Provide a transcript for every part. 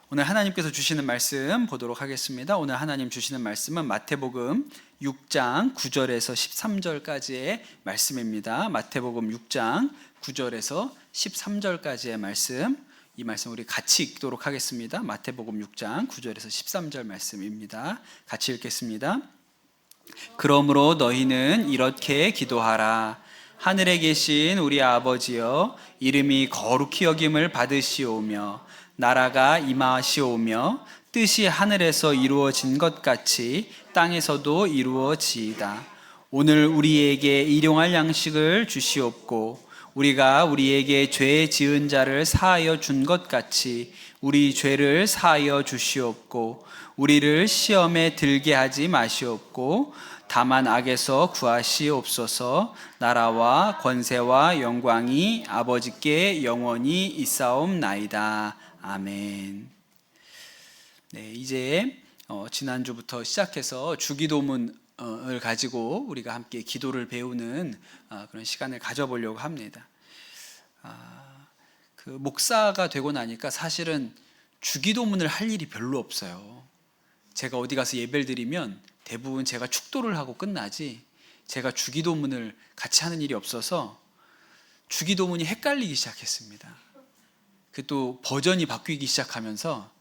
오늘 하나님께서 주시는 말씀 보도록 하겠습니다. 오늘 하나님 주시는 말씀은 마태복음 6장 9절에서 13절까지의 말씀입니다. 마태복음 6장 9절에서 13절까지의 말씀, 이 말씀 우리 같이 읽도록 하겠습니다. 마태복음 6장 9절에서 13절 말씀입니다. 같이 읽겠습니다. 그러므로 너희는 이렇게 기도하라. 하늘에 계신 우리 아버지여, 이름이 거룩히 여김을 받으시오며 나라가 임하시오며 뜻이 하늘에서 이루어진 것 같이 땅에서도 이루어지이다. 오늘 우리에게 일용할 양식을 주시옵고 우리가 우리에게 죄 지은 자를 사하여 준 것 같이 우리 죄를 사하여 주시옵고 우리를 시험에 들게 하지 마시옵고 다만 악에서 구하시옵소서. 나라와 권세와 영광이 아버지께 영원히 있사옵나이다. 아멘. 네, 이제 지난주부터 시작해서 주기도문을 가지고 우리가 함께 기도를 배우는 그런 시간을 가져보려고 합니다. 그 목사가 되고 나니까 사실은 주기도문을 할 일이 별로 없어요. 제가 어디 가서 예배를 드리면 대부분 제가 축도를 하고 끝나지 제가 주기도문을 같이 하는 일이 없어서 주기도문이 헷갈리기 시작했습니다. 그 또 버전이 바뀌기 시작하면서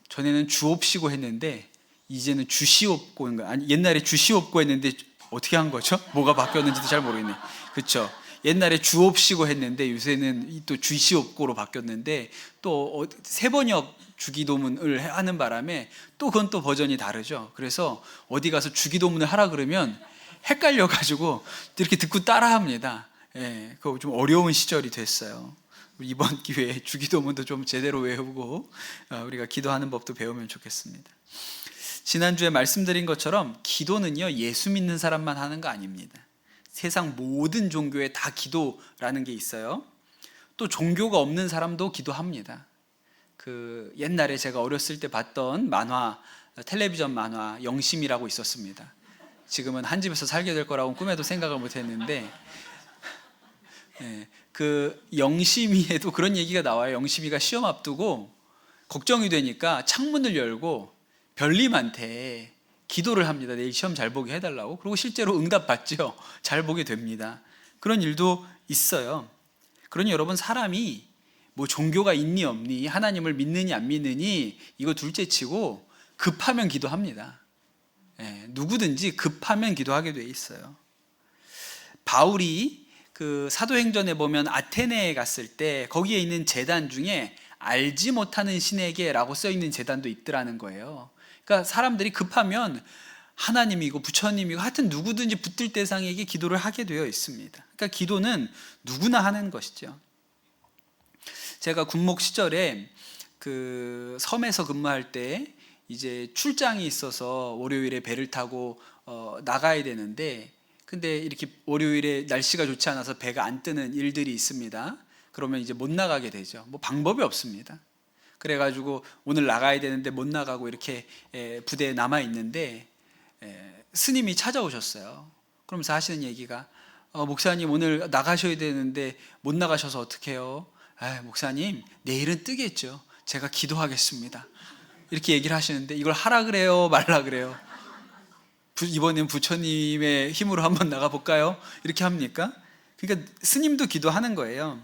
전에는 주옵시고 했는데 이제는 주시옵고, 아니 옛날에 주시옵고 했는데 어떻게 한 거죠? 뭐가 바뀌었는지도 잘 모르겠네. 그렇죠? 옛날에 주옵시고 했는데 요새는 또 주시옵고로 바뀌었는데 또 세 번역 주기도문을 하는 바람에 또 그건 또 버전이 다르죠. 그래서 어디 가서 주기도문을 하라 그러면 헷갈려가지고 이렇게 듣고 따라합니다. 예, 그거 좀 어려운 시절이 됐어요. 이번 기회에 주기도문도 좀 제대로 외우고 우리가 기도하는 법도 배우면 좋겠습니다. 지난주에 말씀드린 것처럼 기도는요, 예수 믿는 사람만 하는 거 아닙니다. 세상 모든 종교에 다 기도라는 게 있어요. 또 종교가 없는 사람도 기도합니다. 그 옛날에 제가 어렸을 때 봤던 만화, 텔레비전 만화 영심이라고 있었습니다. 지금은 한 집에서 살게 될 거라고 꿈에도 생각을 못 했는데, 그 영심이에도 그런 얘기가 나와요. 영심이가 시험 앞두고 걱정이 되니까 창문을 열고 별님한테 기도를 합니다. 내일 시험 잘 보게 해달라고. 그리고 실제로 응답 받죠. 잘 보게 됩니다. 그런 일도 있어요. 그러니 여러분, 사람이 뭐 종교가 있니 없니, 하나님을 믿느니 안 믿느니 이거 둘째치고 급하면 기도합니다. 누구든지 급하면 기도하게 돼 있어요. 바울이 그 사도행전에 보면 아테네에 갔을 때 거기에 있는 제단 중에 알지 못하는 신에게라고 써 있는 제단도 있더라는 거예요. 그러니까 사람들이 급하면 하나님이고 부처님이고 하여튼 누구든지 붙들 대상에게 기도를 하게 되어 있습니다. 그러니까 기도는 누구나 하는 것이죠. 제가 군목 시절에 그 섬에서 근무할 때 이제 출장이 있어서 월요일에 배를 타고 나가야 되는데, 근데 이렇게 월요일에 날씨가 좋지 않아서 배가 안 뜨는 일들이 있습니다. 그러면 이제 못 나가게 되죠. 뭐 방법이 없습니다. 그래가지고 오늘 나가야 되는데 못 나가고 이렇게 부대에 남아 있는데 스님이 찾아오셨어요. 그러면서 하시는 얘기가 목사님 오늘 나가셔야 되는데 못 나가셔서 어떡해요? 목사님 내일은 뜨겠죠. 제가 기도하겠습니다. 이렇게 얘기를 하시는데 이걸 하라 그래요, 말라 그래요? 이번엔 부처님의 힘으로 한번 나가볼까요? 이렇게 합니까? 그러니까 스님도 기도하는 거예요.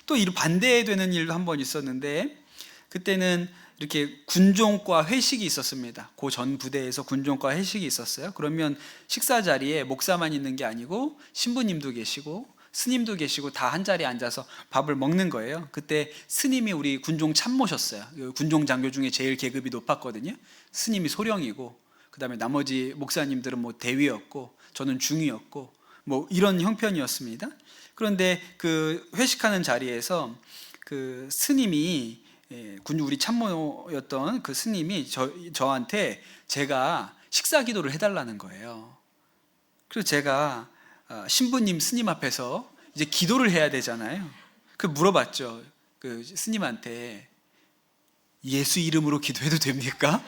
또 반대되는 일도 한 번 있었는데, 그때는 이렇게 군종과 회식이 있었습니다. 그 전 부대에서 군종과 회식이 있었어요. 그러면 식사 자리에 목사만 있는 게 아니고 신부님도 계시고 스님도 계시고 다 한 자리에 앉아서 밥을 먹는 거예요. 그때 스님이 우리 군종 참모셨어요. 군종 장교 중에 제일 계급이 높았거든요. 스님이 소령이고, 그 다음에 나머지 목사님들은 뭐 대위였고 저는 중위였고 뭐 이런 형편이었습니다. 그런데 그 회식하는 자리에서 그 스님이 우리 참모였던 그 스님이 저한테 제가 식사 기도를 해달라는 거예요. 그래서 제가 신부님 스님 앞에서 이제 기도를 해야 되잖아요. 그 물어봤죠. 그 스님한테 예수 이름으로 기도해도 됩니까?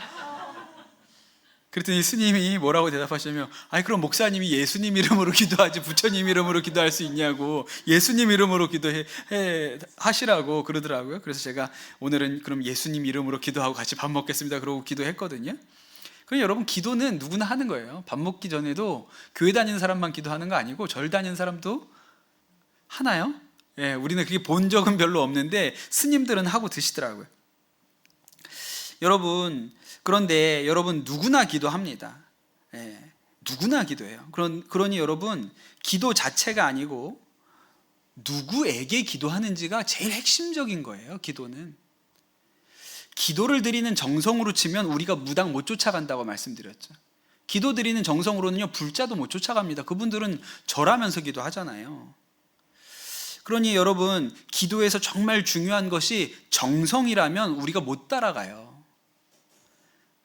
그랬더니 스님이 뭐라고 대답하시냐면, 아니 그럼 목사님이 예수님 이름으로 기도하지 부처님 이름으로 기도할 수 있냐고, 예수님 이름으로 하시라고 그러더라고요. 그래서 제가 오늘은 그럼 예수님 이름으로 기도하고 같이 밥 먹겠습니다 그러고 기도했거든요. 그럼 여러분, 기도는 누구나 하는 거예요. 밥 먹기 전에도 교회 다니는 사람만 기도하는 거 아니고 절 다니는 사람도 하나요? 예, 우리는 그게 본 적은 별로 없는데 스님들은 하고 드시더라고요. 여러분, 그런데 여러분 누구나 기도합니다. 예, 누구나 기도해요. 그러니 여러분, 기도 자체가 아니고 누구에게 기도하는지가 제일 핵심적인 거예요. 기도를 드리는 정성으로 치면 우리가 무당 못 쫓아간다고 말씀드렸죠. 기도 드리는 정성으로는요, 불자도 못 쫓아갑니다. 그분들은 절하면서 기도하잖아요. 그러니 여러분, 기도에서 정말 중요한 것이 정성이라면 우리가 못 따라가요.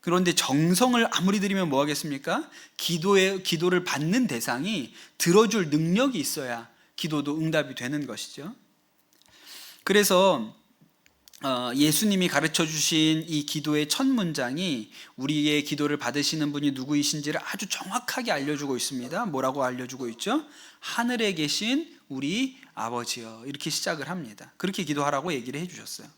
그런데 정성을 아무리 드리면 뭐 하겠습니까? 기도를 받는 대상이 들어줄 능력이 있어야 기도도 응답이 되는 것이죠. 그래서 예수님이 가르쳐 주신 이 기도의 첫 문장이 우리의 기도를 받으시는 분이 누구이신지를 아주 정확하게 알려주고 있습니다. 뭐라고 알려주고 있죠? 하늘에 계신 우리 아버지여, 이렇게 시작을 합니다. 그렇게 기도하라고 얘기를 해주셨어요.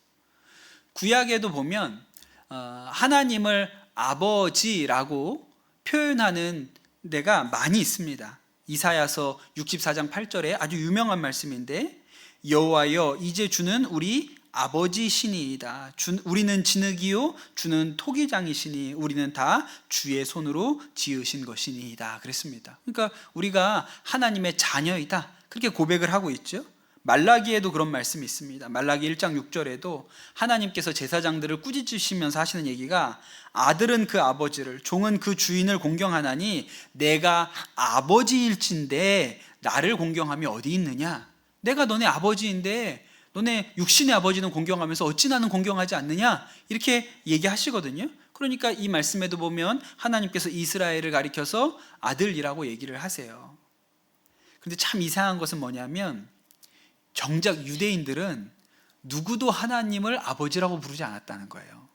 구약에도 보면 하나님을 아버지라고 표현하는 데가 많이 있습니다. 이사야서 64장 8절에 아주 유명한 말씀인데, 여호와여 이제 주는 우리 아버지시니이다. 우리는 진흙이요 주는 토기장이시니 우리는 다 주의 손으로 지으신 것이니이다 그랬습니다. 그러니까 우리가 하나님의 자녀이다, 그렇게 고백을 하고 있죠. 말라기에도 그런 말씀이 있습니다. 말라기 1장 6절에도 하나님께서 제사장들을 꾸짖으시면서 하시는 얘기가, 아들은 그 아버지를, 종은 그 주인을 공경하나니 내가 아버지일진데 나를 공경함이 어디 있느냐. 내가 너네 아버지인데 너네 육신의 아버지는 공경하면서 어찌 나는 공경하지 않느냐, 이렇게 얘기하시거든요. 그러니까 이 말씀에도 보면 하나님께서 이스라엘을 가리켜서 아들이라고 얘기를 하세요. 그런데 참 이상한 것은 뭐냐면, 정작 유대인들은 누구도 하나님을 아버지라고 부르지 않았다는 거예요.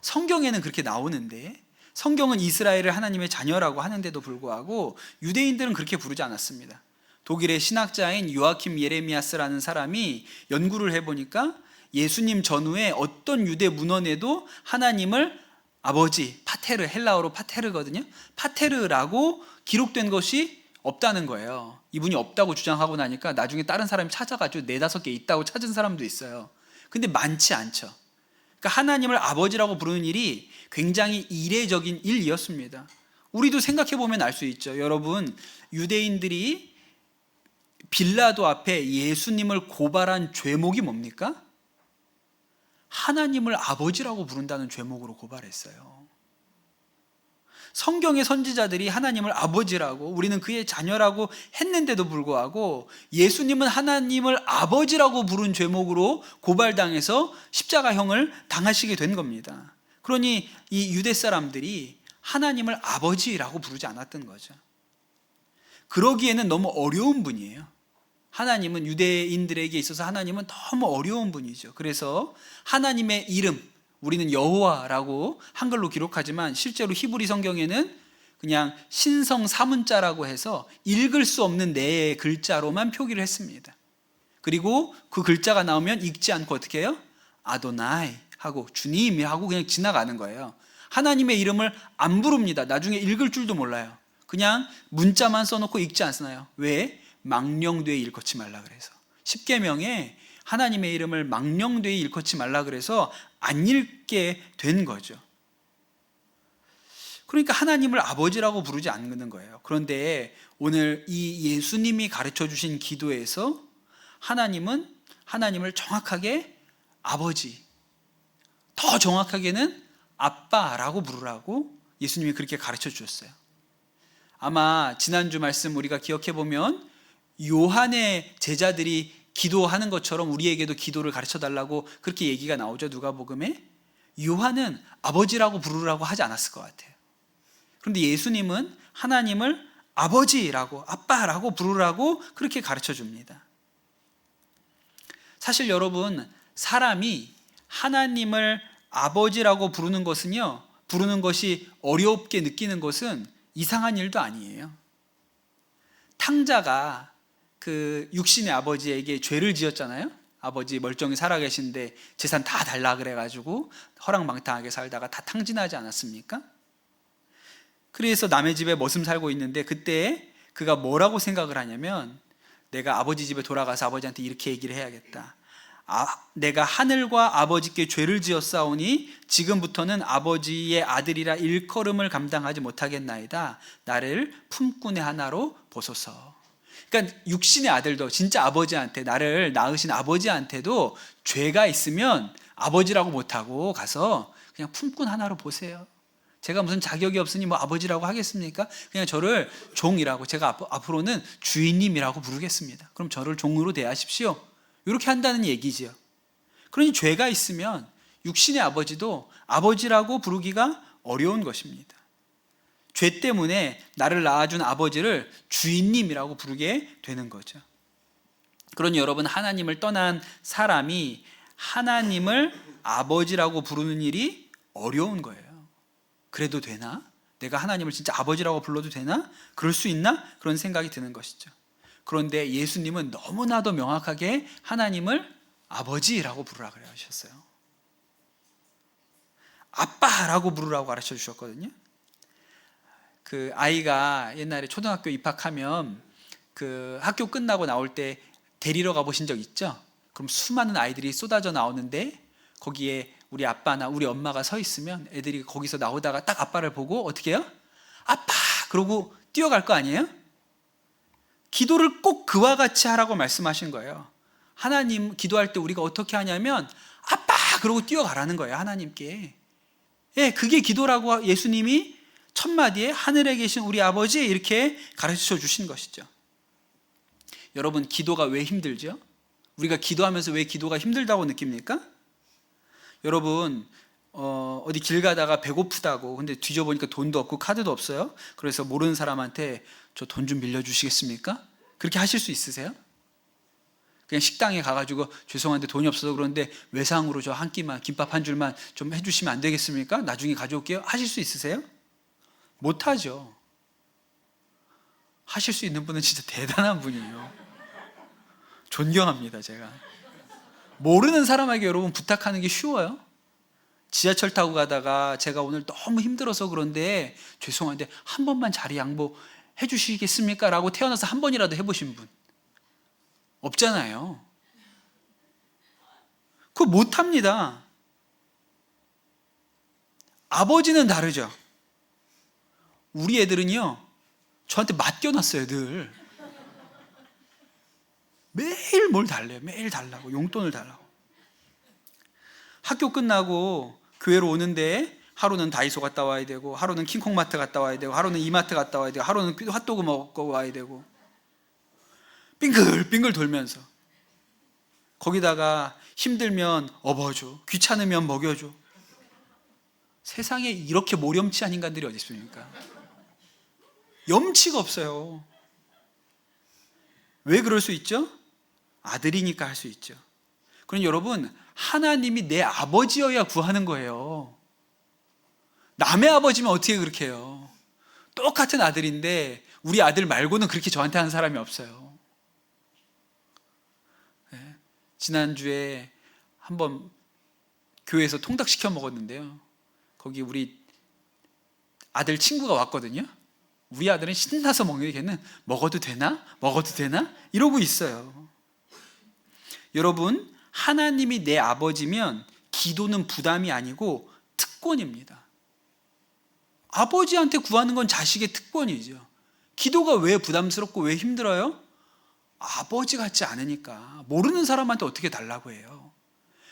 성경에는 그렇게 나오는데, 성경은 이스라엘을 하나님의 자녀라고 하는데도 불구하고 유대인들은 그렇게 부르지 않았습니다. 독일의 신학자인 요아킴 예레미야스라는 사람이 연구를 해보니까 예수님 전후에 어떤 유대 문헌에도 하나님을 아버지, 파테르, 헬라어로 파테르거든요, 파테르라고 기록된 것이 없다는 거예요. 이분이 없다고 주장하고 나니까 나중에 다른 사람이 찾아가지고 4-5개 있다고 찾은 사람도 있어요. 근데 많지 않죠. 그러니까 하나님을 아버지라고 부르는 일이 굉장히 이례적인 일이었습니다. 우리도 생각해보면 알 수 있죠. 여러분, 유대인들이 빌라도 앞에 예수님을 고발한 죄목이 뭡니까? 하나님을 아버지라고 부른다는 죄목으로 고발했어요. 성경의 선지자들이 하나님을 아버지라고, 우리는 그의 자녀라고 했는데도 불구하고 예수님은 하나님을 아버지라고 부른 죄목으로 고발당해서 십자가형을 당하시게 된 겁니다. 그러니 이 유대 사람들이 하나님을 아버지라고 부르지 않았던 거죠. 그러기에는 너무 어려운 분이에요. 하나님은, 유대인들에게 있어서 하나님은 너무 어려운 분이죠. 그래서 하나님의 이름, 우리는 여호와라고 한글로 기록하지만 실제로 히브리 성경에는 그냥 신성 사문자라고 해서 읽을 수 없는 네 글자로만 표기를 했습니다. 그리고 그 글자가 나오면 읽지 않고 어떻게 해요? 아도나이 하고 주님이 하고 그냥 지나가는 거예요. 하나님의 이름을 안 부릅니다. 나중에 읽을 줄도 몰라요. 그냥 문자만 써놓고 읽지 않나요? 왜? 망령되이 일컫지 말라 그래서. 십계명에 하나님의 이름을 망령되이 일컫지 말라 그래서 안 읽게 된 거죠. 그러니까 하나님을 아버지라고 부르지 않는 거예요. 그런데 오늘 이 예수님이 가르쳐 주신 기도에서 하나님을 정확하게 아버지, 더 정확하게는 아빠라고 부르라고 예수님이 그렇게 가르쳐 주셨어요. 아마 지난주 말씀 우리가 기억해 보면 요한의 제자들이 기도하는 것처럼 우리에게도 기도를 가르쳐 달라고 그렇게 얘기가 나오죠. 누가복음에. 요한은 아버지라고 부르라고 하지 않았을 것 같아요. 그런데 예수님은 하나님을 아버지라고, 아빠라고 부르라고 그렇게 가르쳐 줍니다. 사실 여러분, 사람이 하나님을 아버지라고 부르는 것은요, 부르는 것이 어렵게 느끼는 것은 이상한 일도 아니에요. 탕자가 그 육신의 아버지에게 죄를 지었잖아요. 아버지 멀쩡히 살아계신데 재산 다 달라 그래가지고 허랑방탕하게 살다가 다 탕진하지 않았습니까? 그래서 남의 집에 머슴 살고 있는데 그때 그가 뭐라고 생각을 하냐면, 내가 아버지 집에 돌아가서 아버지한테 이렇게 얘기를 해야겠다. 내가 하늘과 아버지께 죄를 지었사오니 지금부터는 아버지의 아들이라 일컬음을 감당하지 못하겠나이다. 나를 품꾼의 하나로 보소서. 그러니까 육신의 아들도 진짜 아버지한테, 나를 낳으신 아버지한테도 죄가 있으면 아버지라고 못하고 가서 그냥 품꾼 하나로 보세요. 제가 무슨 자격이 없으니 뭐 아버지라고 하겠습니까? 그냥 저를 종이라고, 제가 앞으로는 주인님이라고 부르겠습니다. 그럼 저를 종으로 대하십시오. 이렇게 한다는 얘기지요. 그러니 죄가 있으면 육신의 아버지도 아버지라고 부르기가 어려운 것입니다. 죄 때문에 나를 낳아준 아버지를 주인님이라고 부르게 되는 거죠. 그러니 여러분, 하나님을 떠난 사람이 하나님을 아버지라고 부르는 일이 어려운 거예요. 그래도 되나? 내가 하나님을 진짜 아버지라고 불러도 되나? 그럴 수 있나? 그런 생각이 드는 것이죠. 그런데 예수님은 너무나도 명확하게 하나님을 아버지라고 부르라 그래 하셨어요. 아빠라고 부르라고 가르쳐 주셨거든요. 그 아이가 옛날에 초등학교 입학하면 그 학교 끝나고 나올 때 데리러 가보신 적 있죠? 그럼 수많은 아이들이 쏟아져 나오는데 거기에 우리 아빠나 우리 엄마가 서 있으면 애들이 거기서 나오다가 딱 아빠를 보고 어떻게 해요? 아빠! 그러고 뛰어갈 거 아니에요? 기도를 꼭 그와 같이 하라고 말씀하신 거예요. 하나님 기도할 때 우리가 어떻게 하냐면 아빠! 그러고 뛰어가라는 거예요, 하나님께. 예, 그게 기도라고 예수님이 첫 마디에 하늘에 계신 우리 아버지 이렇게 가르쳐 주신 것이죠. 여러분, 기도가 왜 힘들죠? 우리가 기도하면서 왜 기도가 힘들다고 느낍니까? 여러분, 어디 길 가다가 배고프다고, 근데 뒤져보니까 돈도 없고 카드도 없어요. 그래서 모르는 사람한테 저 돈 좀 빌려주시겠습니까? 그렇게 하실 수 있으세요? 그냥 식당에 가가지고 죄송한데 돈이 없어서 그런데 외상으로 저 한 끼만, 김밥 한 줄만 좀 해주시면 안 되겠습니까? 나중에 가져올게요. 하실 수 있으세요? 못하죠. 하실 수 있는 분은 진짜 대단한 분이에요. 존경합니다, 제가. 모르는 사람에게 여러분 부탁하는 게 쉬워요? 지하철 타고 가다가 제가 오늘 너무 힘들어서 그런데 죄송한데 한 번만 자리 양보해 주시겠습니까? 라고 태어나서 한 번이라도 해보신 분 없잖아요. 그거 못합니다. 아버지는 다르죠. 우리 애들은요, 저한테 맡겨놨어요, 늘. 매일 뭘 달래요. 매일 달라고, 용돈을 달라고. 학교 끝나고 교회로 오는데 하루는 다이소 갔다 와야 되고, 하루는 킹콩마트 갔다 와야 되고, 하루는 이마트 갔다 와야 되고, 하루는 핫도그 먹고 와야 되고, 빙글빙글 돌면서 거기다가 힘들면 업어줘, 귀찮으면 먹여줘. 세상에 이렇게 모렴치한 인간들이 어디 있습니까? 염치가 없어요. 왜 그럴 수 있죠? 아들이니까 할 수 있죠. 그럼 여러분, 하나님이 내 아버지여야 구하는 거예요. 남의 아버지면 어떻게 그렇게 해요? 똑같은 아들인데 우리 아들 말고는 그렇게 저한테 하는 사람이 없어요. 네. 지난주에 한번 교회에서 통닭시켜 먹었는데요, 거기 우리 아들 친구가 왔거든요. 우리 아들은 신나서 먹는 게 걔는 먹어도 되나? 먹어도 되나? 이러고 있어요. 여러분, 하나님이 내 아버지면 기도는 부담이 아니고 특권입니다. 아버지한테 구하는 건 자식의 특권이죠. 기도가 왜 부담스럽고 왜 힘들어요? 아버지 같지 않으니까. 모르는 사람한테 어떻게 달라고 해요.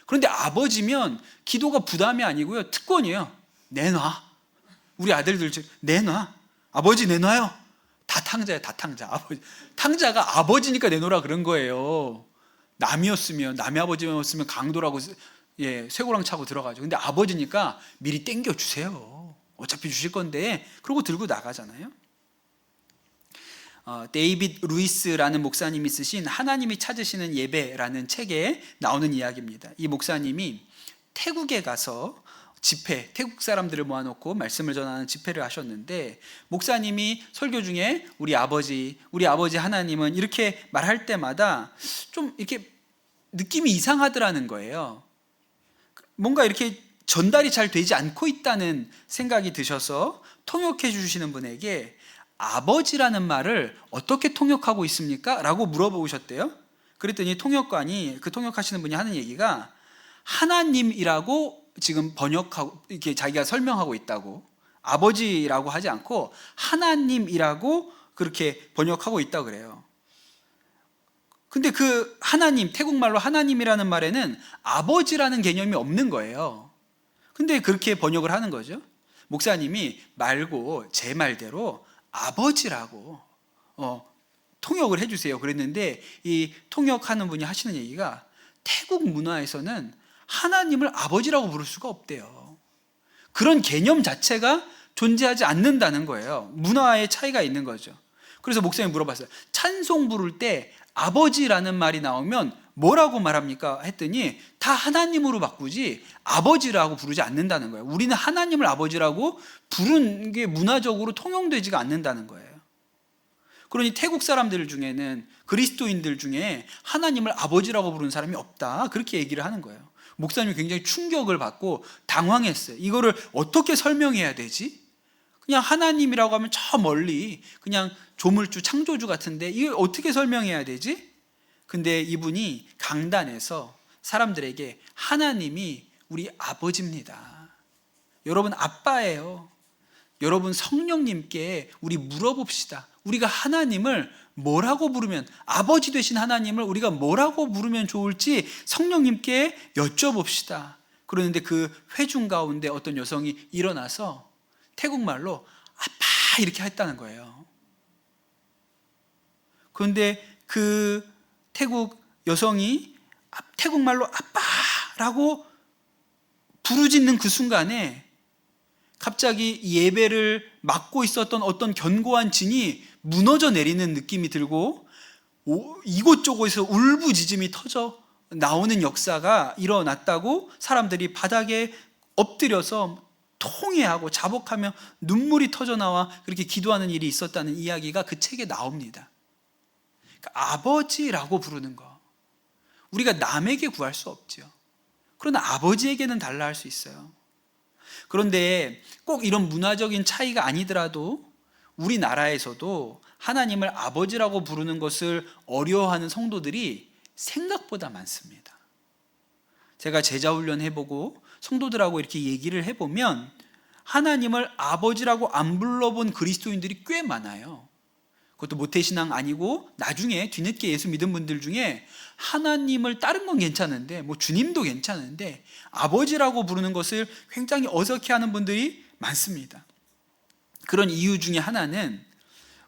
그런데 아버지면 기도가 부담이 아니고요, 특권이에요. 내놔. 우리 아들들 내놔. 아버지 내놔요. 다 탕자예요, 다 탕자. 아버지. 탕자가 아버지니까 내놓으라 그런 거예요. 남이었으면, 남의 아버지였으면 강도라고 쇠고랑 차고 들어가죠. 근데 아버지니까 미리 땡겨 주세요. 어차피 주실 건데. 그러고 들고 나가잖아요. 데이빗 루이스라는 목사님이 쓰신 하나님이 찾으시는 예배라는 책에 나오는 이야기입니다. 이 목사님이 태국에 가서 집회, 태국 사람들을 모아놓고 말씀을 전하는 집회를 하셨는데, 목사님이 설교 중에 우리 아버지 하나님은 이렇게 말할 때마다 좀 이렇게 느낌이 이상하더라는 거예요. 뭔가 이렇게 전달이 잘 되지 않고 있다는 생각이 드셔서 통역해 주시는 분에게 아버지라는 말을 어떻게 통역하고 있습니까? 라고 물어보셨대요. 그랬더니 통역관이, 그 통역하시는 분이 하는 얘기가 하나님이라고 지금 번역하고 이렇게 자기가 설명하고 있다고, 아버지라고 하지 않고 하나님이라고 그렇게 번역하고 있다고 그래요. 근데 그 하나님, 태국말로 하나님이라는 말에는 아버지라는 개념이 없는 거예요. 근데 그렇게 번역을 하는 거죠. 목사님이 말고 제 말대로 아버지라고 통역을 해주세요 그랬는데, 이 통역하는 분이 하시는 얘기가 태국 문화에서는 하나님을 아버지라고 부를 수가 없대요. 그런 개념 자체가 존재하지 않는다는 거예요. 문화의 차이가 있는 거죠. 그래서 목사님이 물어봤어요. 찬송 부를 때 아버지라는 말이 나오면 뭐라고 말합니까? 했더니 다 하나님으로 바꾸지 아버지라고 부르지 않는다는 거예요. 우리는 하나님을 아버지라고 부르는 게 문화적으로 통용되지가 않는다는 거예요. 그러니 태국 사람들 중에는, 그리스도인들 중에 하나님을 아버지라고 부르는 사람이 없다, 그렇게 얘기를 하는 거예요. 목사님이 굉장히 충격을 받고 당황했어요. 이거를 어떻게 설명해야 되지? 그냥 하나님이라고 하면 저 멀리 그냥 조물주, 창조주 같은데 이걸 어떻게 설명해야 되지? 근데 이분이 강단에서 사람들에게 하나님이 우리 아버지입니다, 여러분 아빠예요, 여러분 성령님께 우리 물어봅시다. 우리가 하나님을 뭐라고 부르면, 아버지 되신 하나님을 우리가 뭐라고 부르면 좋을지 성령님께 여쭤봅시다. 그러는데 그 회중 가운데 어떤 여성이 일어나서 태국말로 아빠 이렇게 했다는 거예요. 그런데 그 태국 여성이 태국말로 아빠라고 부르짖는 그 순간에 갑자기 예배를 맡고 있었던 어떤 견고한 진이 무너져 내리는 느낌이 들고, 이곳저곳에서 울부짖음이 터져 나오는 역사가 일어났다고, 사람들이 바닥에 엎드려서 통회하고 자복하며 눈물이 터져 나와 그렇게 기도하는 일이 있었다는 이야기가 그 책에 나옵니다. 그러니까 아버지라고 부르는 거, 우리가 남에게 구할 수 없죠. 그러나 아버지에게는 달라 할 수 있어요. 그런데 꼭 이런 문화적인 차이가 아니더라도 우리나라에서도 하나님을 아버지라고 부르는 것을 어려워하는 성도들이 생각보다 많습니다. 제가 제자훈련 해보고 성도들하고 이렇게 얘기를 해보면 하나님을 아버지라고 안 불러본 그리스도인들이 꽤 많아요. 그것도 모태신앙 아니고 나중에 뒤늦게 예수 믿은 분들 중에 하나님을 다른 건 괜찮은데, 뭐 주님도 괜찮은데 아버지라고 부르는 것을 굉장히 어색해하는 분들이 많습니다. 그런 이유 중에 하나는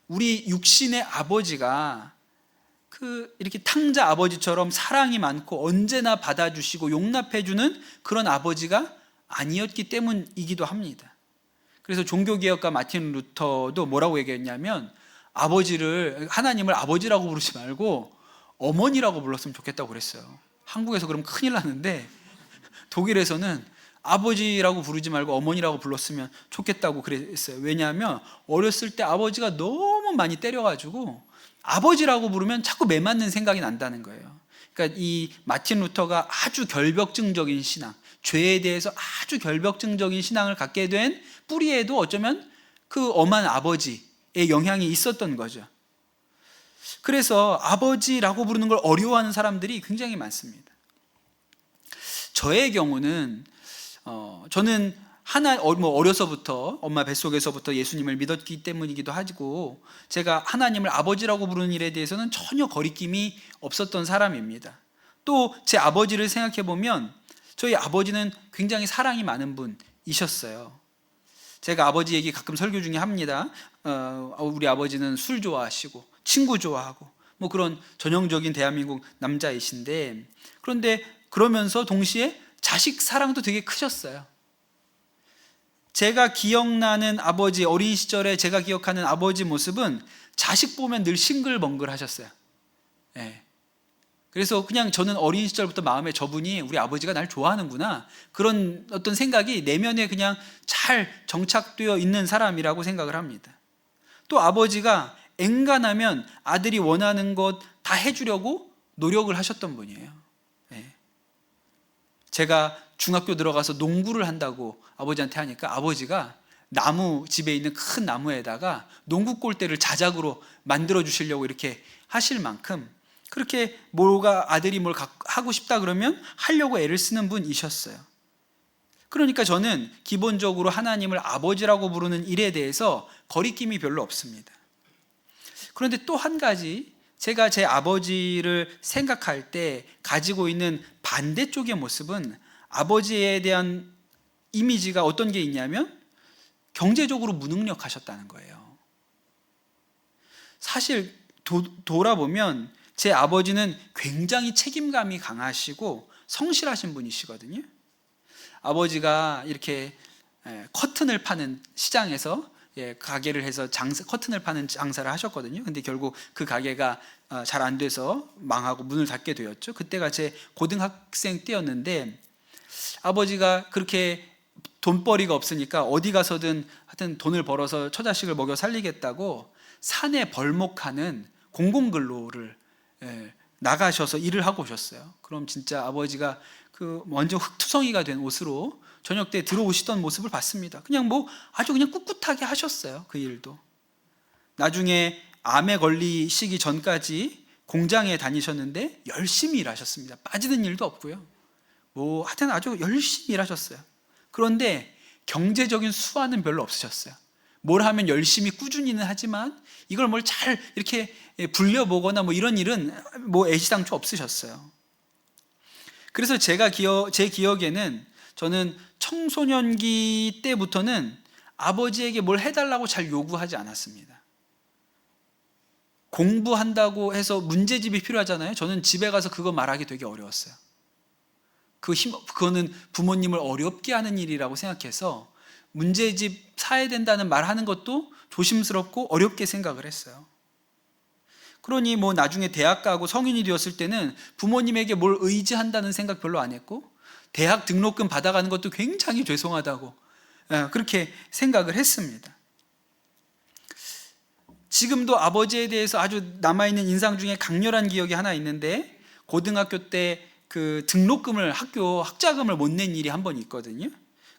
우리 육신의 아버지가 이렇게 탕자 아버지처럼 사랑이 많고 언제나 받아주시고 용납해주는 그런 아버지가 아니었기 때문이기도 합니다. 그래서 종교개혁가 마틴 루터도 뭐라고 얘기했냐면, 하나님을 아버지라고 부르지 말고 어머니라고 불렀으면 좋겠다고 그랬어요. 한국에서 그러면 큰일 나는데 독일에서는 아버지라고 부르지 말고 어머니라고 불렀으면 좋겠다고 그랬어요. 왜냐하면 어렸을 때 아버지가 너무 많이 때려가지고 아버지라고 부르면 자꾸 매맞는 생각이 난다는 거예요. 그러니까 이 마틴 루터가 아주 결벽증적인 신앙, 죄에 대해서 아주 결벽증적인 신앙을 갖게 된 뿌리에도 어쩌면 그 엄한 아버지의 영향이 있었던 거죠. 그래서 아버지라고 부르는 걸 어려워하는 사람들이 굉장히 많습니다. 저의 경우는 저는 어려서부터 엄마 뱃속에서부터 예수님을 믿었기 때문이기도 하고, 제가 하나님을 아버지라고 부르는 일에 대해서는 전혀 거리낌이 없었던 사람입니다. 또 제 아버지를 생각해 보면 저희 아버지는 굉장히 사랑이 많은 분이셨어요. 제가 아버지 얘기 가끔 설교 중에 합니다. 우리 아버지는 술 좋아하시고 친구 좋아하고 뭐 그런 전형적인 대한민국 남자이신데, 그런데 그러면서 동시에 자식 사랑도 되게 크셨어요. 제가 기억나는 아버지, 어린 시절에 제가 기억하는 아버지 모습은 자식 보면 늘 싱글벙글 하셨어요. 네. 그래서 그냥 저는 어린 시절부터 마음에 저분이 우리 아버지가 날 좋아하는구나, 그런 어떤 생각이 내면에 그냥 잘 정착되어 있는 사람이라고 생각을 합니다. 또 아버지가 엔간하면 아들이 원하는 것 다 해주려고 노력을 하셨던 분이에요. 네. 제가 중학교 들어가서 농구를 한다고 아버지한테 하니까 아버지가 나무, 집에 있는 큰 나무에다가 농구 골대를 자작으로 만들어 주시려고 이렇게 하실 만큼, 그렇게 아들이 뭘 하고 싶다 그러면 하려고 애를 쓰는 분이셨어요. 그러니까 저는 기본적으로 하나님을 아버지라고 부르는 일에 대해서 거리낌이 별로 없습니다. 그런데 또 한 가지, 제가 제 아버지를 생각할 때 가지고 있는 반대쪽의 모습은, 아버지에 대한 이미지가 어떤 게 있냐면 경제적으로 무능력하셨다는 거예요. 사실 돌아보면 제 아버지는 굉장히 책임감이 강하시고 성실하신 분이시거든요. 아버지가 이렇게 커튼을 파는 시장에서 가게를 해서 커튼을 파는 장사를 하셨거든요. 근데 결국 그 가게가 잘 안 돼서 망하고 문을 닫게 되었죠. 그때가 제 고등학생 때였는데, 아버지가 그렇게 돈벌이가 없으니까 어디 가서든 하여튼 돈을 벌어서 처자식을 먹여 살리겠다고 산에 벌목하는 공공근로를 나가셔서 일을 하고 오셨어요. 그럼 진짜 아버지가 그 완전 흙투성이가 된 옷으로 저녁 때 들어오시던 모습을 봤습니다. 그냥 아주 그냥 꿋꿋하게 하셨어요, 그 일도. 나중에 암에 걸리시기 전까지 공장에 다니셨는데 열심히 일하셨습니다. 빠지는 일도 없고요. 하여튼 아주 열심히 일하셨어요. 그런데 경제적인 수완은 별로 없으셨어요. 뭘 하면 열심히 꾸준히는 하지만 이걸 뭘 잘 이렇게 불려보거나 이런 일은 애시당초 없으셨어요. 그래서 제 기억에는, 저는 청소년기 때부터는 아버지에게 뭘 해달라고 잘 요구하지 않았습니다. 공부한다고 해서 문제집이 필요하잖아요. 저는 집에 가서 그거 말하기 되게 어려웠어요. 그거는 부모님을 어렵게 하는 일이라고 생각해서 문제집 사야 된다는 말하는 것도 조심스럽고 어렵게 생각을 했어요. 그러니 나중에 대학 가고 성인이 되었을 때는 부모님에게 뭘 의지한다는 생각 별로 안 했고, 대학 등록금 받아가는 것도 굉장히 죄송하다고 그렇게 생각을 했습니다. 지금도 아버지에 대해서 아주 남아있는 인상 중에 강렬한 기억이 하나 있는데, 고등학교 때 그 등록금을, 학자금을 못 낸 일이 한 번 있거든요.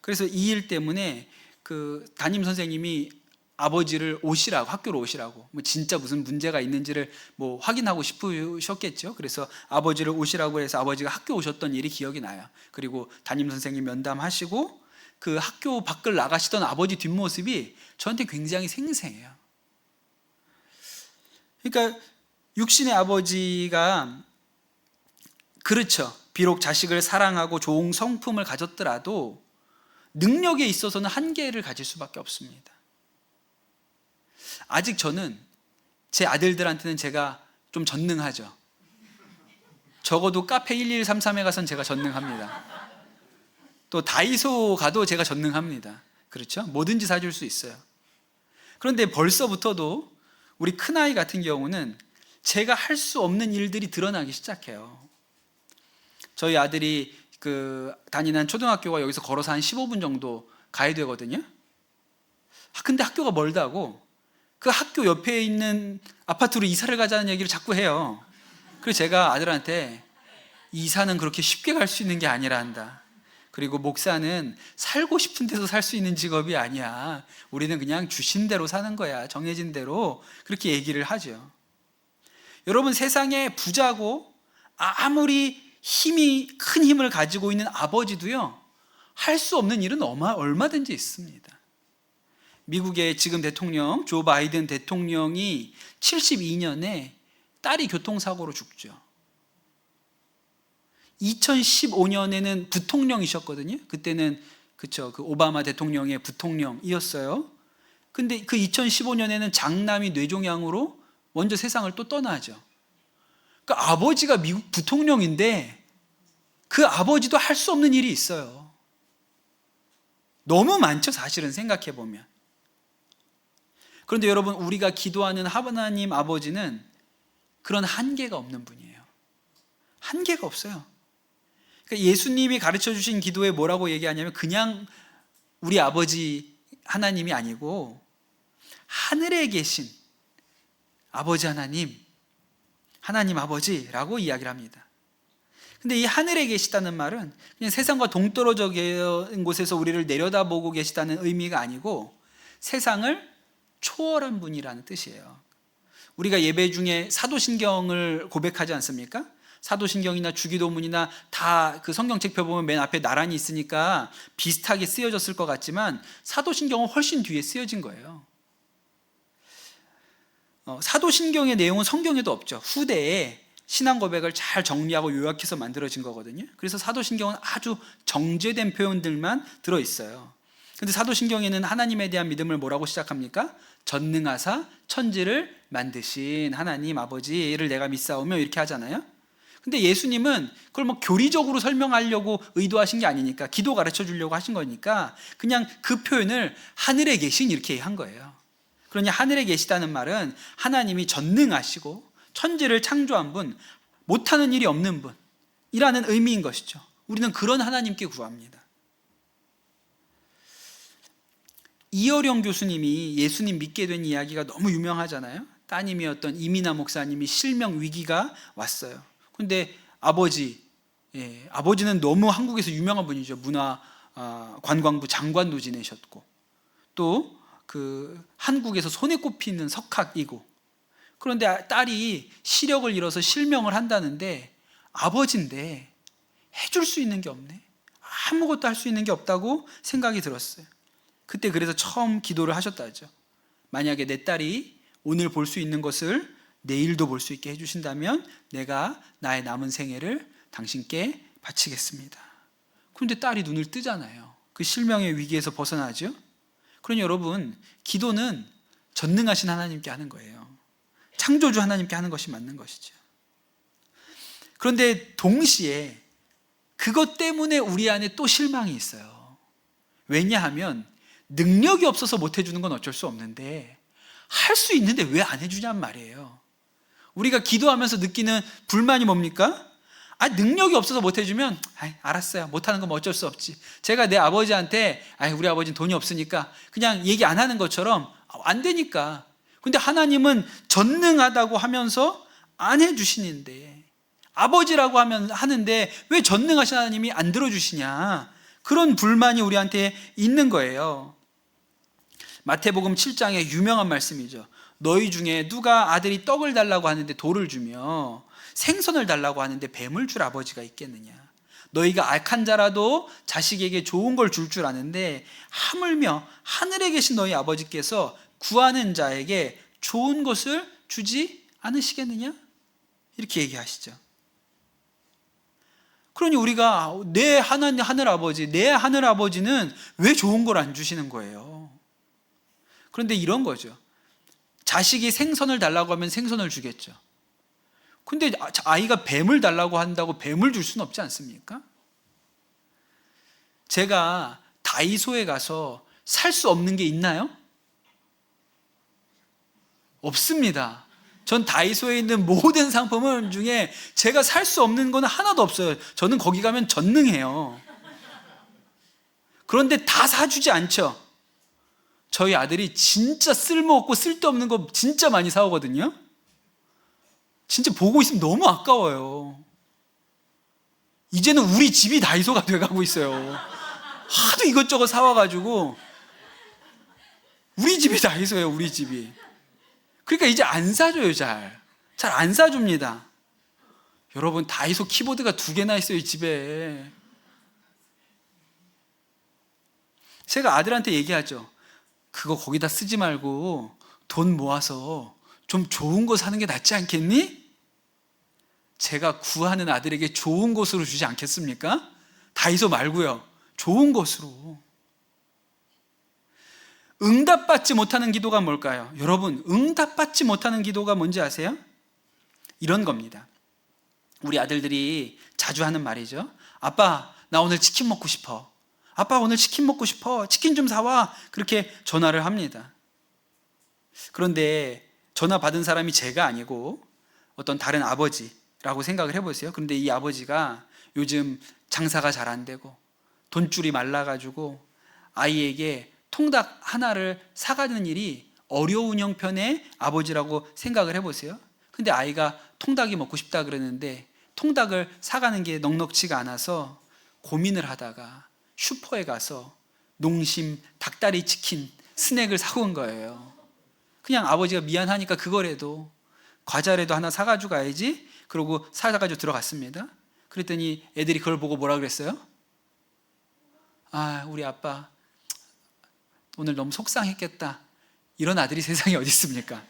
그래서 이 일 때문에 그 담임 선생님이 아버지를 학교로 오시라고, 진짜 무슨 문제가 있는지를 확인하고 싶으셨겠죠. 그래서 아버지를 오시라고 해서 아버지가 학교 오셨던 일이 기억이 나요. 그리고 담임 선생님 면담하시고 그 학교 밖을 나가시던 아버지 뒷모습이 저한테 굉장히 생생해요. 그러니까 육신의 아버지가, 그렇죠, 비록 자식을 사랑하고 좋은 성품을 가졌더라도 능력에 있어서는 한계를 가질 수밖에 없습니다. 아직 저는 제 아들들한테는 제가 좀 전능하죠. 적어도 카페 1133에 가서는 제가 전능합니다. 또 다이소 가도 제가 전능합니다. 그렇죠? 뭐든지 사줄 수 있어요. 그런데 벌써부터도 우리 큰아이 같은 경우는 제가 할 수 없는 일들이 드러나기 시작해요. 저희 아들이 다니는 초등학교가 여기서 걸어서 한 15분 정도 가야 되거든요. 근데 학교가 멀다고 그 학교 옆에 있는 아파트로 이사를 가자는 얘기를 자꾸 해요. 그래서 제가 아들한테, 이사는 그렇게 쉽게 갈 수 있는 게 아니라 한다. 그리고 목사는 살고 싶은 데서 살 수 있는 직업이 아니야. 우리는 그냥 주신 대로 사는 거야. 정해진 대로. 그렇게 얘기를 하죠. 여러분, 세상에 부자고 아무리 큰 힘을 가지고 있는 아버지도요, 할 수 없는 일은 얼마든지 있습니다. 미국의 지금 대통령 조 바이든 대통령이 72년에 딸이 교통사고로 죽죠. 2015년에는 부통령이셨거든요. 그때는 그 오바마 대통령의 부통령이었어요. 근데 그 2015년에는 장남이 뇌종양으로 먼저 세상을 또 떠나죠. 그러니까 아버지가 미국 부통령인데 그 아버지도 할 수 없는 일이 있어요. 너무 많죠, 사실은 생각해 보면. 그런데 여러분, 우리가 기도하는 하나님 아버지는 그런 한계가 없는 분이에요. 한계가 없어요. 그러니까 예수님이 가르쳐 주신 기도에 뭐라고 얘기하냐면 그냥 우리 아버지 하나님이 아니고 하늘에 계신 아버지 하나님, 하나님 아버지라고 이야기를 합니다. 근데 이 하늘에 계시다는 말은 그냥 세상과 동떨어져 있는 곳에서 우리를 내려다보고 계시다는 의미가 아니고 세상을 초월한 분이라는 뜻이에요. 우리가 예배 중에 사도신경을 고백하지 않습니까? 사도신경이나 주기도문이나 다 그 성경책 펴보면 맨 앞에 나란히 있으니까 비슷하게 쓰여졌을 것 같지만 사도신경은 훨씬 뒤에 쓰여진 거예요. 사도신경의 내용은 성경에도 없죠. 후대에 신앙 고백을 잘 정리하고 요약해서 만들어진 거거든요. 그래서 사도신경은 아주 정제된 표현들만 들어있어요. 근데 사도신경에는 하나님에 대한 믿음을 뭐라고 시작합니까? 전능하사 천지를 만드신 하나님 아버지를 내가 믿사오며 이렇게 하잖아요. 근데 예수님은 그걸 뭐 교리적으로 설명하려고 의도하신 게 아니니까, 기도 가르쳐 주려고 하신 거니까 그냥 그 표현을 하늘에 계신 이렇게 한 거예요. 그러니 하늘에 계시다는 말은 하나님이 전능하시고 천지를 창조한 분, 못하는 일이 없는 분이라는 의미인 것이죠. 우리는 그런 하나님께 구합니다. 이어령 교수님이 예수님 믿게 된 이야기가 너무 유명하잖아요. 따님이었던 이민아 목사님이 실명 위기가 왔어요. 근데 아버지는 너무 한국에서 유명한 분이죠. 관광부 장관도 지내셨고 또 그 한국에서 손에 꼽히는 석학이고, 그런데 딸이 시력을 잃어서 실명을 한다는데 아버지인데 해줄 수 있는 게 없네, 아무것도 할 수 있는 게 없다고 생각이 들었어요. 그때 그래서 처음 기도를 하셨다죠. 만약에 내 딸이 오늘 볼 수 있는 것을 내일도 볼 수 있게 해주신다면 내가 나의 남은 생애를 당신께 바치겠습니다. 그런데 딸이 눈을 뜨잖아요. 그 실명의 위기에서 벗어나죠. 그러니 여러분, 기도는 전능하신 하나님께 하는 거예요. 창조주 하나님께 하는 것이 맞는 것이죠. 그런데 동시에 그것 때문에 우리 안에 또 실망이 있어요. 왜냐하면 능력이 없어서 못 해주는 건 어쩔 수 없는데 할 수 있는데 왜 안 해주냔 말이에요. 우리가 기도하면서 느끼는 불만이 뭡니까? 능력이 없어서 못 해주면 알았어요, 못하는 건 뭐 어쩔 수 없지. 제가 내 아버지한테 우리 아버지는 돈이 없으니까 그냥 얘기 안 하는 것처럼 안 되니까. 근데 하나님은 전능하다고 하면서 안 해주시는데, 아버지라고 하는데 왜 전능하신 하나님이 안 들어주시냐, 그런 불만이 우리한테 있는 거예요. 마태복음 7장의 유명한 말씀이죠. 너희 중에 누가 아들이 떡을 달라고 하는데 돌을 주며 생선을 달라고 하는데 뱀을 줄 아버지가 있겠느냐. 너희가 악한 자라도 자식에게 좋은 걸 줄 줄 아는데 하물며 하늘에 계신 너희 아버지께서 구하는 자에게 좋은 것을 주지 않으시겠느냐, 이렇게 얘기하시죠. 그러니 우리가 내 하늘 아버지는 왜 좋은 걸 안 주시는 거예요? 그런데 이런 거죠. 자식이 생선을 달라고 하면 생선을 주겠죠. 근데 아이가 뱀을 달라고 한다고 뱀을 줄 수는 없지 않습니까? 제가 다이소에 가서 살 수 없는 게 있나요? 없습니다. 전 다이소에 있는 모든 상품 중에 제가 살 수 없는 건 하나도 없어요. 저는 거기 가면 전능해요. 그런데 다 사주지 않죠. 저희 아들이 진짜 쓸모없고 쓸데없는 거 진짜 많이 사오거든요. 진짜 보고 있으면 너무 아까워요. 이제는 우리 집이 다이소가 돼가고 있어요. 하도 이것저것 사와가지고 우리 집이 다이소예요, 우리 집이. 그러니까 이제 안 사줘요. 잘 안 사줍니다. 여러분, 다이소 키보드가 2개나 있어요, 집에. 제가 아들한테 얘기하죠. 그거 거기다 쓰지 말고 돈 모아서 좀 좋은 거 사는 게 낫지 않겠니? 제가 구하는 아들에게 좋은 곳으로 주지 않겠습니까? 다이소 말고요, 좋은 곳으로. 응답받지 못하는 기도가 뭘까요? 여러분, 응답받지 못하는 기도가 뭔지 아세요? 이런 겁니다. 우리 아들들이 자주 하는 말이죠. 아빠, 나 오늘 치킨 먹고 싶어. 아빠, 오늘 치킨 먹고 싶어. 치킨 좀 사와. 그렇게 전화를 합니다. 그런데 전화 받은 사람이 제가 아니고 어떤 다른 아버지, 라고 생각을 해보세요. 그런데 이 아버지가 요즘 장사가 잘 안 되고 돈줄이 말라가지고 아이에게 통닭 하나를 사가는 일이 어려운 형편의 아버지라고 생각을 해보세요. 근데 아이가 통닭이 먹고 싶다 그러는데 통닭을 사가는 게 넉넉치가 않아서 고민을 하다가 슈퍼에 가서 농심 닭다리 치킨 스낵을 사고 온 거예요. 그냥 아버지가 미안하니까 그거라도 과자라도 하나 사가지고 가야지. 그러고 사가지고 들어갔습니다. 그랬더니 애들이 그걸 보고 뭐라 그랬어요? 아, 우리 아빠 오늘 너무 속상했겠다. 이런 아들이 세상에 어디 있습니까?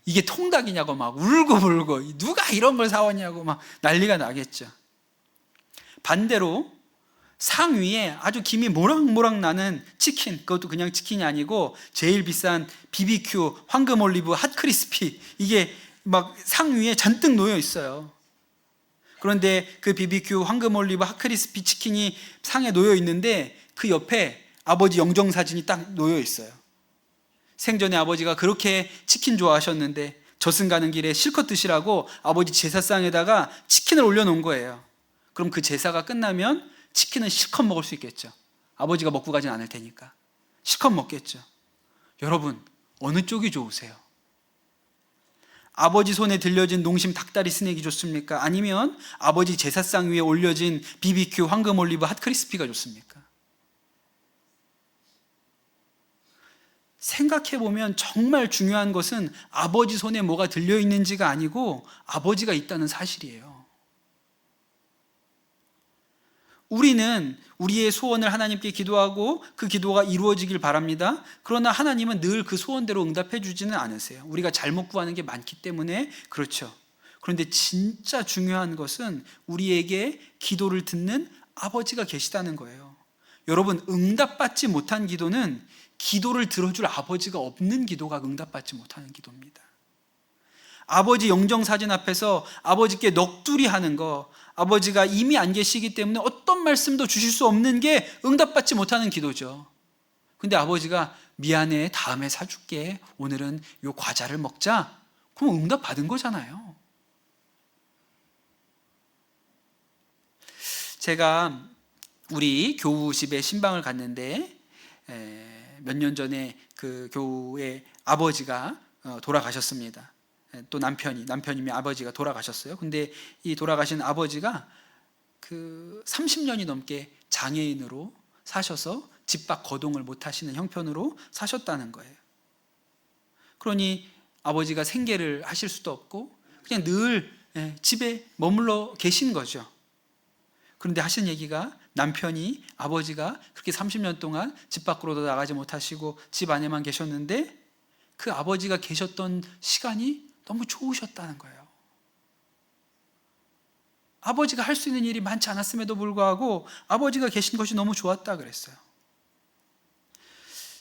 이게 통닭이냐고 막 울고 누가 이런 걸 사왔냐고 막 난리가 나겠죠. 반대로 상위에 아주 김이 모락모락 나는 치킨, 그것도 그냥 치킨이 아니고 제일 비싼 BBQ, 황금 올리브, 핫 크리스피, 이게 막 상위에 잔뜩 놓여 있어요. 그런데 그 BBQ, 황금 올리브, 핫 크리스피 치킨이 상에 놓여 있는데 그 옆에 아버지 영정사진이 딱 놓여 있어요. 생전에 아버지가 그렇게 치킨 좋아하셨는데 저승 가는 길에 실컷 드시라고 아버지 제사상에다가 치킨을 올려놓은 거예요. 그럼 그 제사가 끝나면 치킨은 실컷 먹을 수 있겠죠. 아버지가 먹고 가진 않을 테니까 실컷 먹겠죠. 여러분, 어느 쪽이 좋으세요? 아버지 손에 들려진 농심 닭다리 스낵이 좋습니까? 아니면 아버지 제사상 위에 올려진 BBQ, 황금 올리브, 핫 크리스피가 좋습니까? 생각해보면 정말 중요한 것은 아버지 손에 뭐가 들려있는지가 아니고 아버지가 있다는 사실이에요. 우리는 우리의 소원을 하나님께 기도하고 그 기도가 이루어지길 바랍니다. 그러나 하나님은 늘 그 소원대로 응답해 주지는 않으세요. 우리가 잘못 구하는 게 많기 때문에 그렇죠. 그런데 진짜 중요한 것은 우리에게 기도를 듣는 아버지가 계시다는 거예요. 여러분, 응답받지 못한 기도는 기도를 들어줄 아버지가 없는 기도가 응답받지 못하는 기도입니다. 아버지 영정사진 앞에서 아버지께 넋두리 하는 거, 아버지가 이미 안 계시기 때문에 어떤 말씀도 주실 수 없는 게 응답받지 못하는 기도죠. 근데 아버지가 미안해, 다음에 사줄게, 오늘은 요 과자를 먹자. 그럼 응답 받은 거잖아요. 제가 우리 교우집에 신방을 갔는데 몇 년 전에 그 교우의 아버지가 돌아가셨습니다. 또 남편이면 아버지가 돌아가셨어요. 근데 이 돌아가신 아버지가 그 30년이 넘게 장애인으로 사셔서 집 밖 거동을 못 하시는 형편으로 사셨다는 거예요. 그러니 아버지가 생계를 하실 수도 없고 그냥 늘 집에 머물러 계신 거죠. 그런데 하신 얘기가 남편이 아버지가 그렇게 30년 동안 집 밖으로도 나가지 못하시고 집 안에만 계셨는데 그 아버지가 계셨던 시간이 너무 좋으셨다는 거예요. 아버지가 할 수 있는 일이 많지 않았음에도 불구하고 아버지가 계신 것이 너무 좋았다 그랬어요.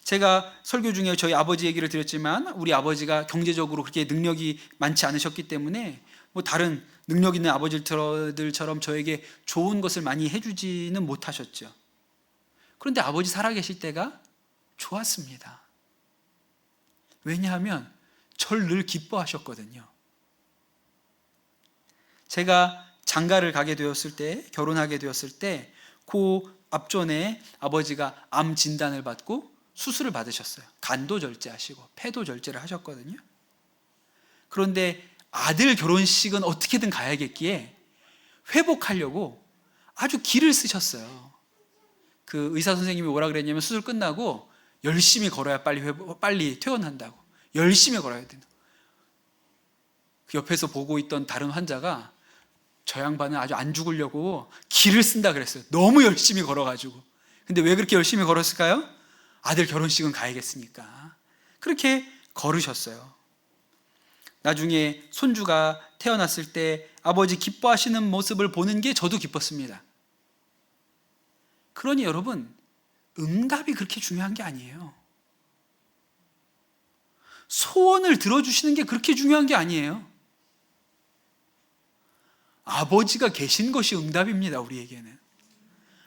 제가 설교 중에 저희 아버지 얘기를 드렸지만 우리 아버지가 경제적으로 그렇게 능력이 많지 않으셨기 때문에 뭐 다른 능력 있는 아버지들처럼 저에게 좋은 것을 많이 해주지는 못하셨죠. 그런데 아버지 살아계실 때가 좋았습니다. 왜냐하면 절 늘 기뻐하셨거든요. 제가 장가를 가게 되었을 때, 결혼하게 되었을 때 그 앞전에 아버지가 암 진단을 받고 수술을 받으셨어요. 간도 절제하시고 폐도 절제를 하셨거든요. 그런데 아들 결혼식은 어떻게든 가야겠기에 회복하려고 아주 기를 쓰셨어요. 그 의사 선생님이 뭐라 그랬냐면 수술 끝나고 열심히 걸어야 빨리 퇴원한다고. 열심히 걸어야 된다. 그 옆에서 보고 있던 다른 환자가 저 양반은 아주 안 죽으려고 기를 쓴다 그랬어요. 너무 열심히 걸어가지고. 근데 왜 그렇게 열심히 걸었을까요? 아들 결혼식은 가야겠으니까. 그렇게 걸으셨어요. 나중에 손주가 태어났을 때 아버지 기뻐하시는 모습을 보는 게 저도 기뻤습니다. 그러니 여러분, 응답이 그렇게 중요한 게 아니에요. 소원을 들어주시는 게 그렇게 중요한 게 아니에요. 아버지가 계신 것이 응답입니다, 우리에게는.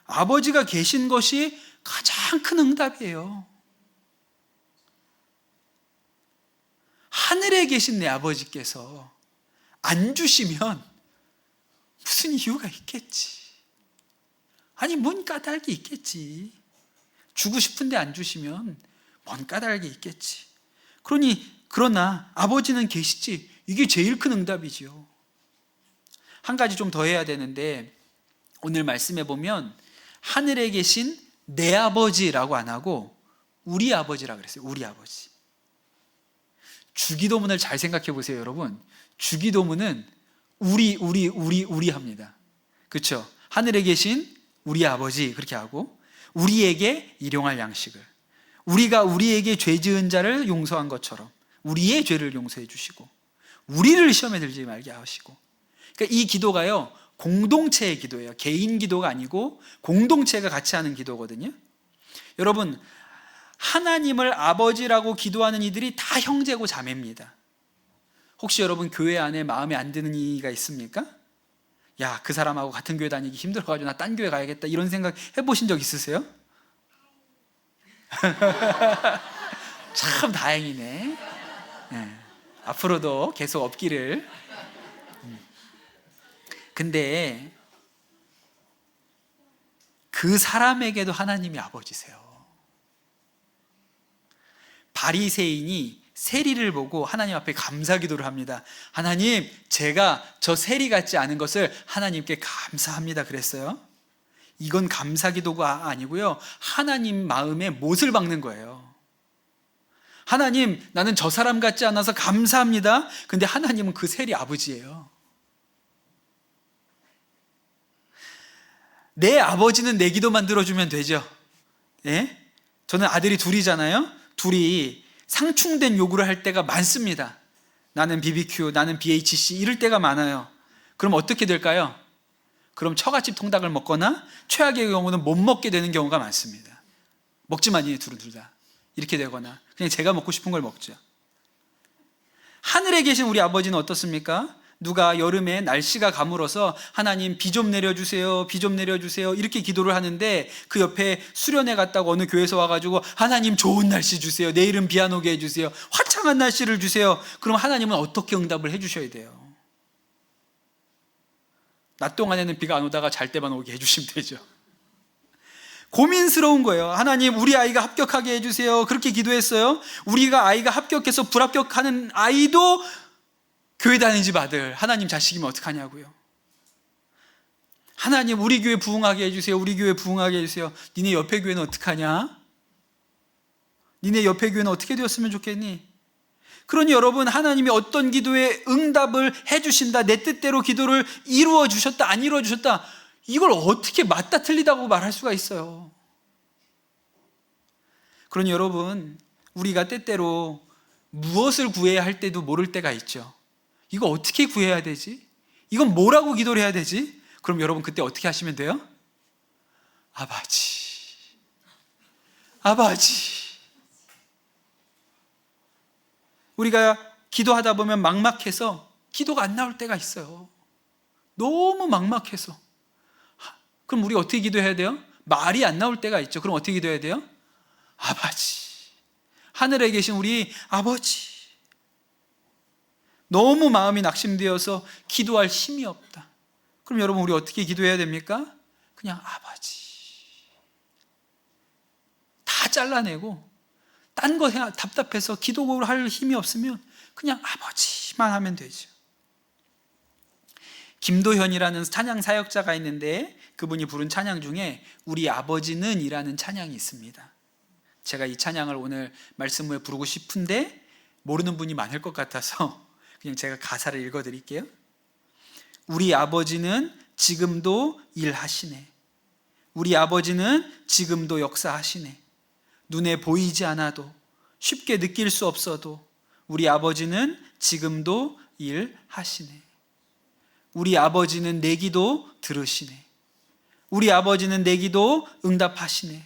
아버지가 계신 것이 가장 큰 응답이에요. 하늘에 계신 내 아버지께서 안 주시면 무슨 이유가 있겠지. 아니, 뭔 까닭이 있겠지. 주고 싶은데 안 주시면 뭔 까닭이 있겠지. 그러나 아버지는 계시지. 이게 제일 큰 응답이지요. 한 가지 좀 더 해야 되는데, 오늘 말씀해 보면 하늘에 계신 내 아버지라고 안 하고 우리 아버지라고 그랬어요. 우리 아버지. 주기도문을 잘 생각해 보세요, 여러분. 주기도문은 우리 합니다. 그렇죠? 하늘에 계신 우리 아버지 그렇게 하고, 우리에게 일용할 양식을, 우리가 우리에게 죄 지은 자를 용서한 것처럼 우리의 죄를 용서해 주시고, 우리를 시험에 들지 말게 하시고. 그러니까 이 기도가요, 공동체의 기도예요. 개인 기도가 아니고 공동체가 같이 하는 기도거든요. 여러분, 하나님을 아버지라고 기도하는 이들이 다 형제고 자매입니다. 혹시 여러분 교회 안에 마음에 안 드는 이가 있습니까? 야, 그 사람하고 같은 교회 다니기 힘들어가지고 나 딴 교회 가야겠다, 이런 생각 해보신 적 있으세요? 참 다행이네. 네. 앞으로도 계속 없기를. 근데 그 사람에게도 하나님이 아버지세요. 바리새인이 세리를 보고 하나님 앞에 감사 기도를 합니다. 하나님, 제가 저 세리 같지 않은 것을 하나님께 감사합니다 그랬어요. 이건 감사 기도가 아니고요, 하나님 마음에 못을 박는 거예요. 하나님, 나는 저 사람 같지 않아서 감사합니다. 근데 하나님은 그 세리 아버지예요. 내 아버지는 내 기도만 들어주면 되죠. 예? 저는 아들이 둘이잖아요. 둘이 상충된 요구를 할 때가 많습니다. 나는 BBQ, 나는 BHC 이럴 때가 많아요. 그럼 어떻게 될까요? 그럼 처갓집 통닭을 먹거나 최악의 경우는 못 먹게 되는 경우가 많습니다. 먹지만 이 둘은 둘 다 이렇게 되거나 그냥 제가 먹고 싶은 걸 먹죠. 하늘에 계신 우리 아버지는 어떻습니까? 누가 여름에 날씨가 가물어서 하나님 비 좀 내려주세요, 비 좀 내려주세요 이렇게 기도를 하는데, 그 옆에 수련회 갔다고 어느 교회에서 와가지고 하나님 좋은 날씨 주세요, 내일은 비 안 오게 해주세요, 화창한 날씨를 주세요. 그럼 하나님은 어떻게 응답을 해주셔야 돼요? 낮 동안에는 비가 안 오다가 잘 때만 오게 해주시면 되죠. 고민스러운 거예요. 하나님, 우리 아이가 합격하게 해주세요. 그렇게 기도했어요. 우리가 아이가 합격해서 불합격하는 아이도 교회 다니는 집 아들, 하나님 자식이면 어떡하냐고요. 하나님, 우리 교회 부흥하게 해주세요. 우리 교회 부흥하게 해주세요. 니네 옆에 교회는 어떡하냐? 니네 옆에 교회는 어떻게 되었으면 좋겠니? 그러니 여러분, 하나님이 어떤 기도에 응답을 해주신다, 내 뜻대로 기도를 이루어 주셨다, 안 이루어 주셨다, 이걸 어떻게 맞다 틀리다고 말할 수가 있어요. 그러니 여러분, 우리가 때때로 무엇을 구해야 할 때도 모를 때가 있죠. 이거 어떻게 구해야 되지? 이건 뭐라고 기도를 해야 되지? 그럼 여러분 그때 어떻게 하시면 돼요? 아버지, 아버지. 우리가 기도하다 보면 막막해서 기도가 안 나올 때가 있어요. 너무 막막해서. 그럼 우리 어떻게 기도해야 돼요? 말이 안 나올 때가 있죠. 그럼 어떻게 기도해야 돼요? 아버지, 하늘에 계신 우리 아버지. 너무 마음이 낙심되어서 기도할 힘이 없다. 그럼 여러분, 우리 어떻게 기도해야 됩니까? 그냥 아버지. 다 잘라내고 딴 거 답답해서 기도를 할 힘이 없으면 그냥 아버지만 하면 되죠. 김도현이라는 찬양 사역자가 있는데, 그분이 부른 찬양 중에 우리 아버지는 이라는 찬양이 있습니다. 제가 이 찬양을 오늘 말씀 후에 부르고 싶은데 모르는 분이 많을 것 같아서 그냥 제가 가사를 읽어드릴게요. 우리 아버지는 지금도 일하시네. 우리 아버지는 지금도 역사하시네. 눈에 보이지 않아도, 쉽게 느낄 수 없어도 우리 아버지는 지금도 일하시네. 우리 아버지는 내 기도 들으시네. 우리 아버지는 내 기도 응답하시네.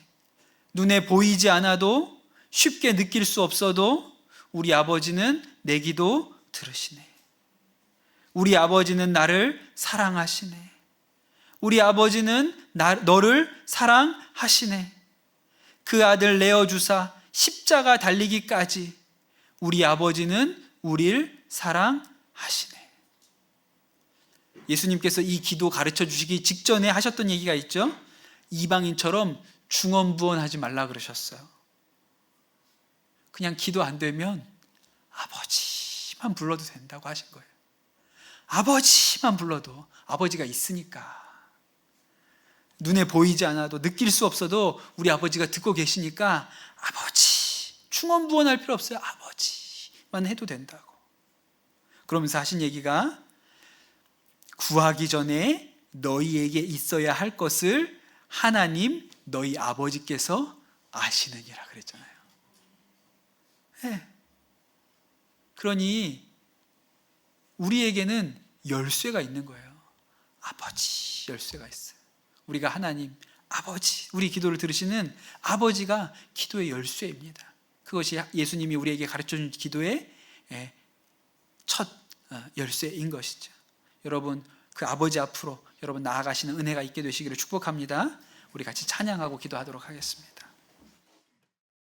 눈에 보이지 않아도, 쉽게 느낄 수 없어도 우리 아버지는 내 기도 들으시네. 우리 아버지는 나를 사랑하시네. 우리 아버지는 너를 사랑하시네. 그 아들 내어주사 십자가 달리기까지 우리 아버지는 우리를 사랑하시네. 예수님께서 이 기도 가르쳐 주시기 직전에 하셨던 얘기가 있죠. 이방인처럼 중언부언하지 말라 그러셨어요. 그냥 기도 안 되면 아버지만 불러도 된다고 하신 거예요. 아버지만 불러도 아버지가 있으니까. 눈에 보이지 않아도 느낄 수 없어도 우리 아버지가 듣고 계시니까 아버지, 충언부언할 필요 없어요. 아버지만 해도 된다고. 그러면서 하신 얘기가 구하기 전에 너희에게 있어야 할 것을 하나님 너희 아버지께서 아시느니라 그랬잖아요. 네. 그러니 우리에게는 열쇠가 있는 거예요. 아버지 열쇠가 있어요. 우리가 하나님 아버지, 우리 기도를 들으시는 아버지가 기도의 열쇠입니다. 그것이 예수님이 우리에게 가르쳐준 기도의 첫 열쇠인 것이죠. 여러분 그 아버지 앞으로 여러분 나아가시는 은혜가 있게 되시기를 축복합니다. 우리 같이 찬양하고 기도하도록 하겠습니다.